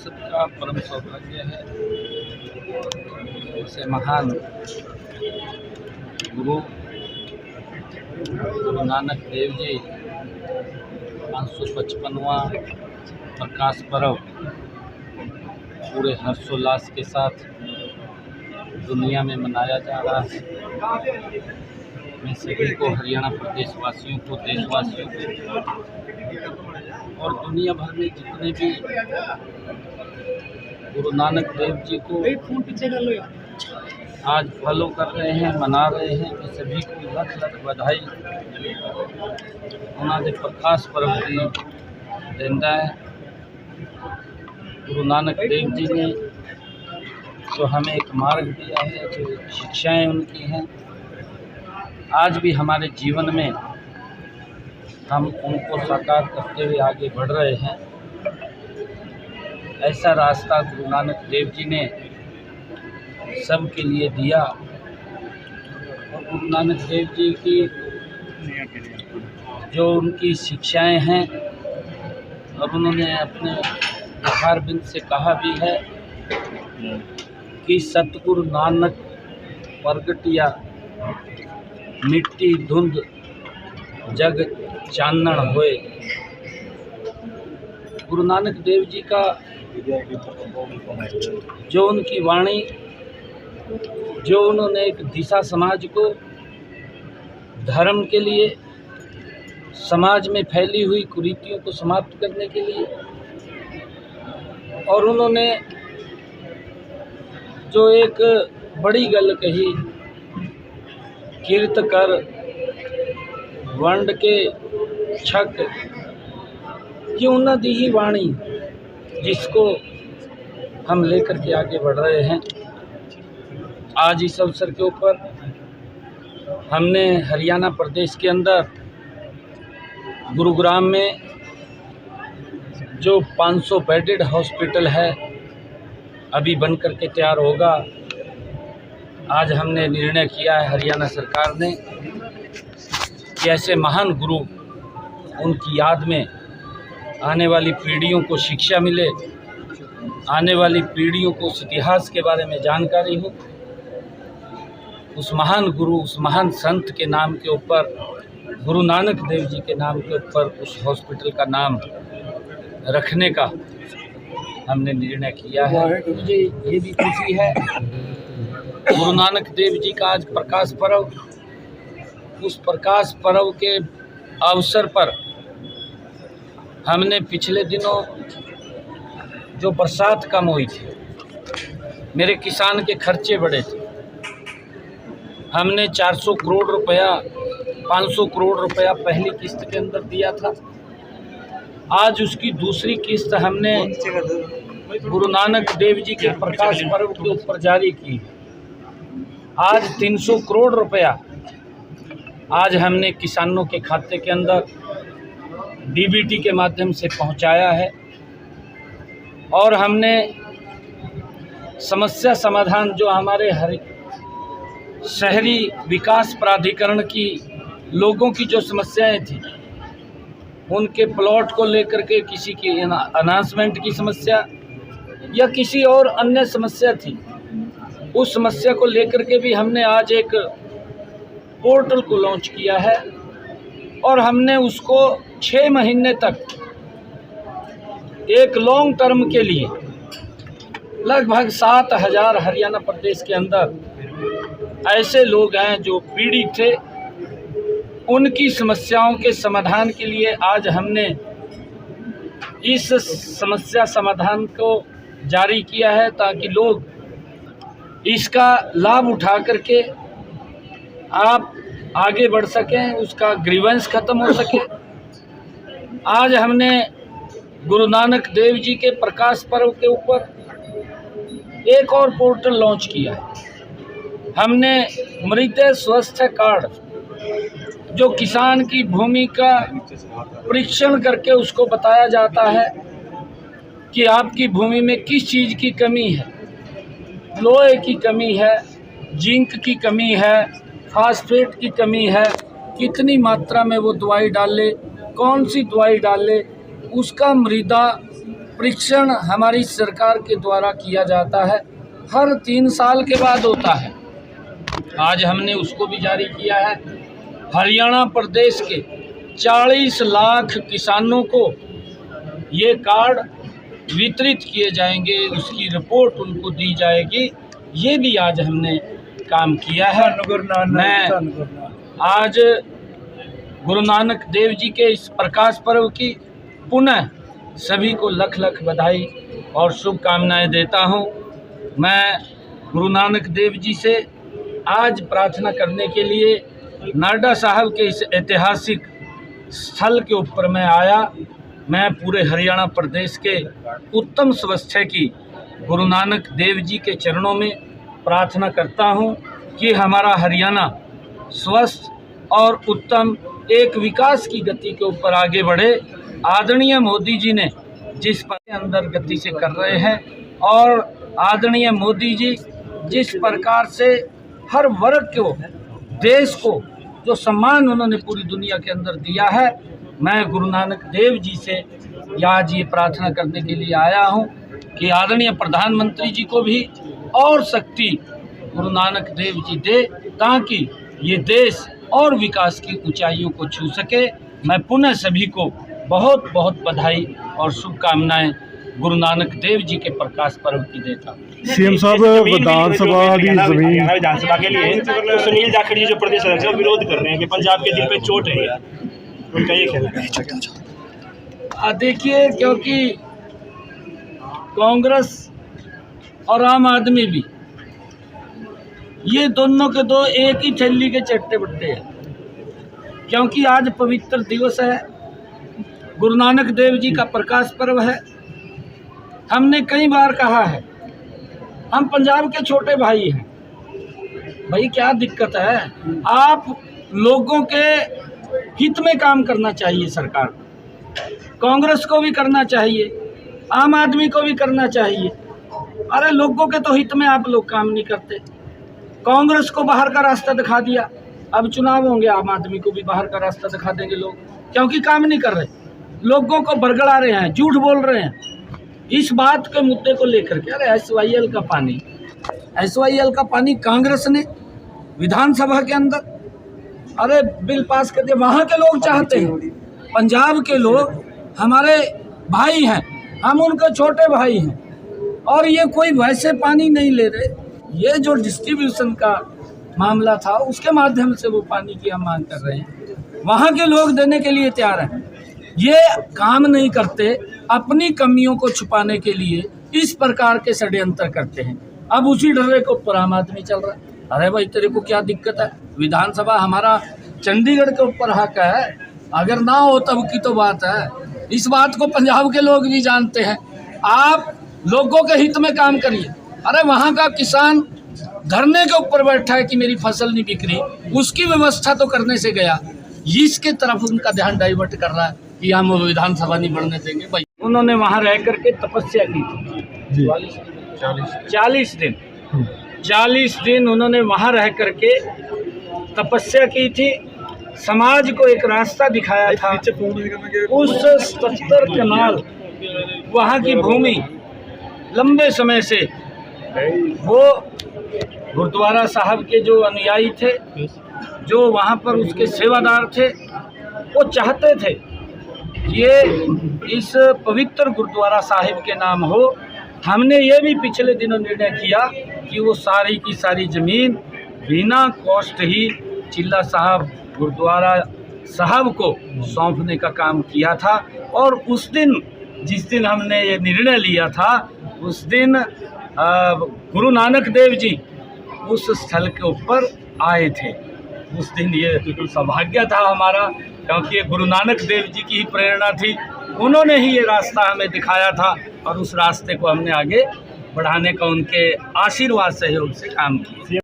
सबका परम सौभाग्य है। ऐसे महान गुरु गुरु नानक देव जी 555वां प्रकाश पर्व पूरे हर्षोल्लास के साथ दुनिया में मनाया जा रहा है। मैं सभी को, हरियाणा प्रदेश वासियों को, देशवासियों को और दुनिया भर में जितने भी गुरु नानक देव जी को आज फॉलो कर रहे हैं, मना रहे हैं, मैं सभी को लख लख बधाई उन्होंने प्रकाश पर्व की देंदा है। गुरु नानक देव जी ने जो हमें एक मार्ग दिया है, जो शिक्षाएं उनकी हैं, आज भी हमारे जीवन में हम उनको साकार करते हुए आगे बढ़ रहे हैं। ऐसा रास्ता गुरु नानक देव जी ने सबके लिए दिया और गुरु नानक देव जी की जो उनकी शिक्षाएं हैं और उन्होंने अपने आहार बिंद से कहा भी है कि सतगुरु नानक प्रगटिया मिट्टी धुंध जग चानन होए। गुरु नानक देव जी का जो उनकी वाणी, जो उन्होंने एक दिशा समाज को, धर्म के लिए, समाज में फैली हुई कुरीतियों को समाप्त करने के लिए, और उन्होंने जो एक बड़ी गल कही, कीर्त कर वंड के छक, कि उन्होंने दी ही वाणी जिसको हम लेकर के आगे बढ़ रहे हैं। आज इस अवसर के ऊपर हमने हरियाणा प्रदेश के अंदर गुरुग्राम में जो 500 बेडेड हॉस्पिटल है, अभी बन कर के तैयार होगा। आज हमने निर्णय किया है हरियाणा सरकार ने कि ऐसे महान गुरु, उनकी याद में आने वाली पीढ़ियों को शिक्षा मिले, आने वाली पीढ़ियों को उस इतिहास के बारे में जानकारी हो, उस महान गुरु, उस महान संत के नाम के ऊपर, गुरु नानक देव जी के नाम के ऊपर उस हॉस्पिटल का नाम रखने का हमने निर्णय किया है। मुझे ये भी खुशी है, गुरु नानक देव जी का आज प्रकाश पर्व, उस प्रकाश पर्व के अवसर पर हमने पिछले दिनों जो बरसात कम हुई थी, मेरे किसान के खर्चे बढ़े थे, हमने 400 करोड़ रुपया, 500 करोड़ रुपया पहली किस्त के अंदर दिया था। आज उसकी दूसरी किस्त हमने गुरु नानक देव जी के प्रकाश पर्व के ऊपर जारी की। आज 300 करोड़ रुपया आज हमने किसानों के खाते के अंदर डीबीटी के माध्यम से पहुंचाया है और हमने समस्या समाधान, जो हमारे शहरी विकास प्राधिकरण की लोगों की जो समस्याएं थी, उनके प्लॉट को लेकर के किसी की अनाउंसमेंट की समस्या या किसी और अन्य समस्या थी, उस समस्या को लेकर के भी हमने आज एक पोर्टल को लॉन्च किया है और हमने उसको 6 महीने तक एक लॉन्ग टर्म के लिए लगभग 7,000 हरियाणा प्रदेश के अंदर ऐसे लोग हैं जो पीड़ित थे, उनकी समस्याओं के समाधान के लिए आज हमने इस समस्या समाधान को जारी किया है, ताकि लोग इसका लाभ उठा करके आप आगे बढ़ सकें, उसका ग्रीवेंस खत्म हो सके। आज हमने गुरु नानक देव जी के प्रकाश पर्व के ऊपर एक और पोर्टल लॉन्च किया है। हमने मृत स्वास्थ्य कार्ड, जो किसान की भूमि का परीक्षण करके उसको बताया जाता है कि आपकी भूमि में किस चीज़ की कमी है, लोहे की कमी है, जिंक की कमी है, फास्फेट की कमी है, कितनी मात्रा में वो दवाई डाले, कौन सी दवाई डाले, उसका मृदा परीक्षण हमारी सरकार के द्वारा किया जाता है, हर 3 साल के बाद होता है। आज हमने उसको भी जारी किया है। हरियाणा प्रदेश के 40 लाख किसानों को ये कार्ड वितरित किए जाएंगे, उसकी रिपोर्ट उनको दी जाएगी। ये भी आज हमने काम किया है। मैं आज गुरु नानक देव जी के इस प्रकाश पर्व की पुनः सभी को लख लख बधाई और शुभकामनाएं देता हूं। मैं गुरु नानक देव जी से आज प्रार्थना करने के लिए नाडा साहब के इस ऐतिहासिक स्थल के ऊपर मैं आया। मैं पूरे हरियाणा प्रदेश के उत्तम स्वास्थ्य की गुरु नानक देव जी के चरणों में प्रार्थना करता हूं कि हमारा हरियाणा स्वस्थ और उत्तम एक विकास की गति के ऊपर आगे बढ़े। आदरणीय मोदी जी ने जिस पर अंदर गति से कर रहे हैं और आदरणीय मोदी जी जिस प्रकार से हर वर्ग को, देश को जो सम्मान उन्होंने पूरी दुनिया के अंदर दिया है, मैं गुरु नानक देव जी से आज ये प्रार्थना करने के लिए आया हूँ कि आदरणीय प्रधानमंत्री जी को भी और शक्ति गुरु नानक देव जी दे, ताकि ये देश और विकास की ऊंचाइयों को छू सके। मैं पुनः सभी को बहुत बहुत बधाई और शुभकामनाएं गुरु नानक देव जी के प्रकाश पर्व की देता हूँ। सीएम साहब विधानसभा की जमीन विधानसभा के लिए तो सुनील जाखड़ जी जो प्रदेश अध्यक्ष हैं विरोध कर रहे हैं कि पंजाब के दिल पे चोट है, उनका ये कहना है। देखिए, क्योंकि कांग्रेस और आम आदमी भी ये दोनों के दो एक ही थैली के चट्टे बट्टे हैं। क्योंकि आज पवित्र दिवस है, गुरु नानक देव जी का प्रकाश पर्व है। हमने कई बार कहा है, हम पंजाब के छोटे भाई हैं। भाई क्या दिक्कत है? आप लोगों के हित में काम करना चाहिए सरकार को, कांग्रेस को भी करना चाहिए, आम आदमी को भी करना चाहिए। अरे लोगों के तो हित में आप लोग काम नहीं करते। कांग्रेस को बाहर का रास्ता दिखा दिया, अब चुनाव होंगे, आम आदमी को भी बाहर का रास्ता दिखा देंगे लोग, क्योंकि काम नहीं कर रहे, लोगों को बरगला रहे हैं, झूठ बोल रहे हैं इस बात के मुद्दे को लेकर के। अरे SYL का पानी कांग्रेस ने विधानसभा के अंदर अरे बिल पास कर दिया। वहाँ के लोग चाहते हैं, पंजाब के लोग हमारे भाई हैं, हम उनके छोटे भाई हैं, और ये कोई वैसे पानी नहीं ले रहे। ये जो डिस्ट्रीब्यूशन का मामला था उसके माध्यम से वो पानी की हम मांग कर रहे हैं, वहाँ के लोग देने के लिए तैयार हैं। ये काम नहीं करते, अपनी कमियों को छुपाने के लिए इस प्रकार के षड्यंत्र करते हैं। अब उसी डरे के ऊपर आम आदमी चल रहा है। अरे भाई तेरे को क्या दिक्कत है? विधानसभा हमारा चंडीगढ़ के ऊपर हक है, अगर ना हो तब की तो बात है। इस बात को पंजाब के लोग भी जानते हैं। आप लोगों के हित में काम करिए। अरे वहाँ का किसान धरने के ऊपर बैठा है कि मेरी फसल नहीं बिक रही, उसकी व्यवस्था तो करने से गया, इसके तरफ उनका ध्यान डाइवर्ट कर रहा है कि हम विधानसभा नहीं बढ़ने देंगे। भाई उन्होंने वहाँ रह करके तपस्या की थी 40 दिन उन्होंने वहाँ रह करके तपस्या की थी, समाज को एक रास्ता दिखाया था। उस 70 कनाल वहाँ की भूमि लंबे समय से वो गुरुद्वारा साहब के जो अनुयायी थे, जो वहाँ पर उसके सेवादार थे, वो चाहते थे ये इस पवित्र गुरुद्वारा साहिब के नाम हो। हमने ये भी पिछले दिनों निर्णय किया कि वो सारी की सारी ज़मीन बिना कॉस्ट ही चिल्ला साहब गुरुद्वारा साहब को सौंपने का काम किया था। और उस दिन जिस दिन हमने ये निर्णय लिया था, उस दिन गुरु नानक देव जी उस स्थल के ऊपर आए थे। उस दिन ये सौभाग्य था हमारा, क्योंकि ये गुरु नानक देव जी की ही प्रेरणा थी। उन्होंने ही ये रास्ता हमें दिखाया था और उस रास्ते को हमने आगे बढ़ाने का उनके आशीर्वाद सहयोग से काम किया।